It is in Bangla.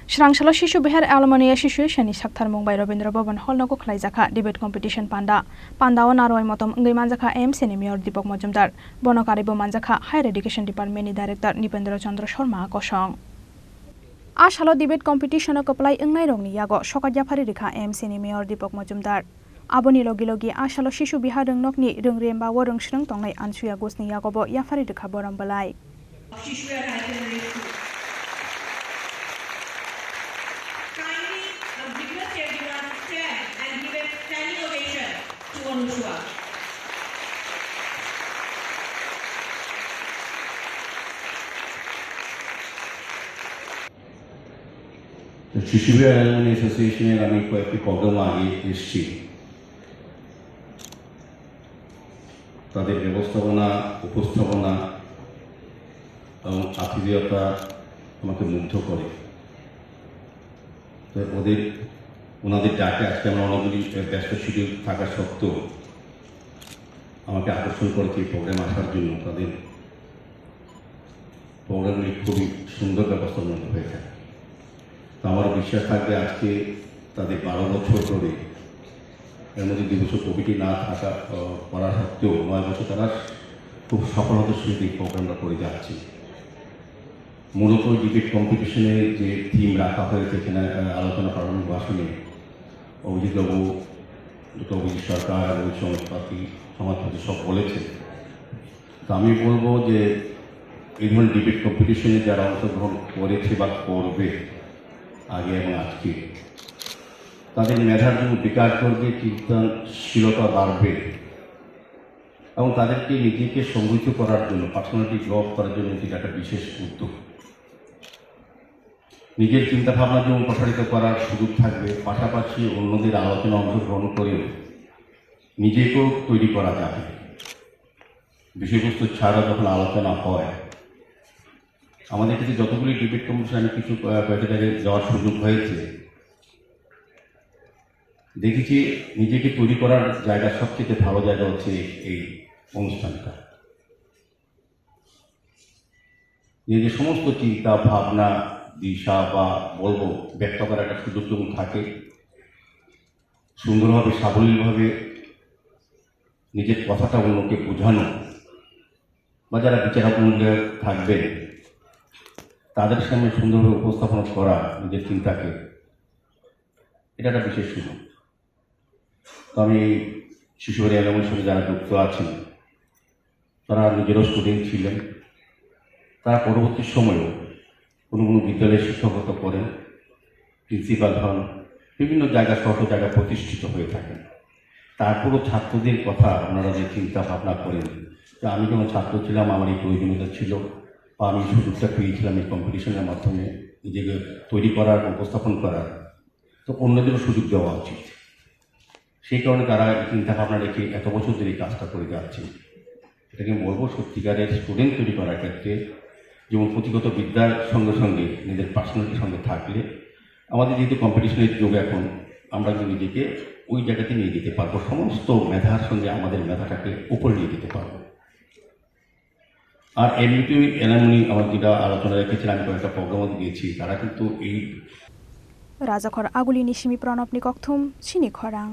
Srangshalo Sishu Bihar Alumni AssociationNi Saktharmungbai Rabindra Bhawan HallOh Khlaijakha debate competition Panda Naroi Motom Ngai Manjakha AMC ni Mayor Deepak Majumdar Bonokari bo Manjakha Higher Education Department ni Director Nipendra Chandra Sharma Kosong HallOh debate competition apply ngai rongni yago Sokadya Phari Rekha AMC ni Mayor Deepak Majumdar Aboni logi HallOh Sishu Bihar Rengnokni Rengremba Warung Shreng Tongnai Ansuya Gosni Yagobo Yafari Rekha Boram Balai Tripura Alumni Association আমি কয়েকটি প্রোগ্রাম আগে এসেছি তাদের ব্যবস্থাপনা উপস্থাপনা এবং আতিথেয়তা আমাকে মুগ্ধ করে তো ওনাদের ডাকে আজকে আমরা অনেকগুলি ব্যস্ত শিডিউল থাকা সত্ত্বেও আমাকে আকর্ষণ করেছে এই প্রোগ্রামে আসার জন্য তাদের প্রোগ্রামগুলি খুবই সুন্দর ব্যবস্থাপনা হয়ে থাকে আমার বিশ্বাস থাকবে আজকে তাদের 12 বছর ধরে এর মধ্যে 2 বছর কোভিড না থাকা করা সত্ত্বেও 9 বছর তারা খুব সফলতার সহিত এই প্রোগ্রামটা করে যাচ্ছে মূলত ডিবেট কম্পিটিশনের যে থিম রাখা হয়েছে এখানে আলোচনা প্রারম্ভিক ভাষণে অভিজিৎবাবু অভিজিৎ সরকার এবং সমাজপতি সব বলেছে তো আমি বলবো যে এই ধরনের ডিবেট কম্পিটিশনে যারা অংশগ্রহণ করেছে বা করবে আগে এবং আজকে তাদের মেধার জন্য বিকাশ করবে চিন্তাশীলতা বাড়বে এবং তাদেরকে নিজেকে সমৃদ্ধ করার জন্য পার্সোনালিটি ডেভেলপ করার জন্য এটি একটা বিশেষ উদ্যোগ নিজের চিন্তাভাবনা যেমন প্রসারিত করার সুযোগ থাকবে পাশাপাশি অন্যদের আলোচনা অংশগ্রহণ করেও নিজেকেও তৈরি করা যাবে বিষয়বস্তু ছাড়া যখন আলোচনা হয় আমাদের কাছে যতগুলি ডিবেট কম্পিটিশন আমি কিছু কয়েকটা জায়গায় যাওয়ার সুযোগ হয়েছে দেখেছি নিজেকে তৈরি করার জায়গা সবচেয়ে ভালো জায়গা হচ্ছে এই অনুষ্ঠানটা নিজের সমস্ত চিন্তা ভাবনা দিশা বা বলবো ব্যক্ত করার একটা সুযোগ যখন থাকে সুন্দরভাবে সাবলীলভাবে নিজের কথাটা অন্যকে বোঝানো বা যারা বিচারকমূল্যে থাকবে তাদের সামনে সুন্দরভাবে উপস্থাপন করা নিজের চিন্তাকে এটা একটা বিশেষ সুযোগ তো আমি শিশুবাড়ি এলাকার সঙ্গে যারা যুক্ত আছেন তারা নিজেরও স্টুডেন্ট ছিলেন তারা পরবর্তী সময়েও কোনো বিদ্যালয়ে শিক্ষকতা করেন প্রিন্সিপাল হন বিভিন্ন জায়গায় শত জায়গায় প্রতিষ্ঠিত হয়ে থাকেন তারপরও ছাত্রদের কথা ওনারা যে চিন্তা ভাবনা করেন যে আমি যখন ছাত্র ছিলাম আমার এই প্রয়োজনীয়তা ছিল বা আমি সুযোগটা পেয়েছিলাম এই কম্পিটিশনের মাধ্যমে নিজেকে তৈরি করার উপস্থাপন করার তো অন্যদেরও সুযোগ দেওয়া উচিত সেই কারণে তারা চিন্তা ভাবনা রেখে এত বছর ধরে এই কাজটা করে যাচ্ছে এটাকে বলবো সত্যিকারের স্টুডেন্ট তৈরি করার ক্ষেত্রে যেমন পুঁথিগত বিদ্যার সঙ্গে সঙ্গে নিজের পার্সোনালিটির সঙ্গে থাকলে আমাদের যেহেতু কম্পিটিশনের যুগ এখন আমরা নিজেকে ওই জায়গাতে নিয়ে যেতে পারবো সমস্ত মেধার সঙ্গে আমাদের মেধাটাকে উপরে নিয়ে যেতে পারবো আর এমনিতে এলামনি আমার যেটা আলোচনা রেখেছিলাম আমি কয়েকটা প্রোগ্রামও দিয়েছি তারা কিন্তু এই রাজাখর আগুলি নিশিমি প্রণব নিকথুম চিনি খরাং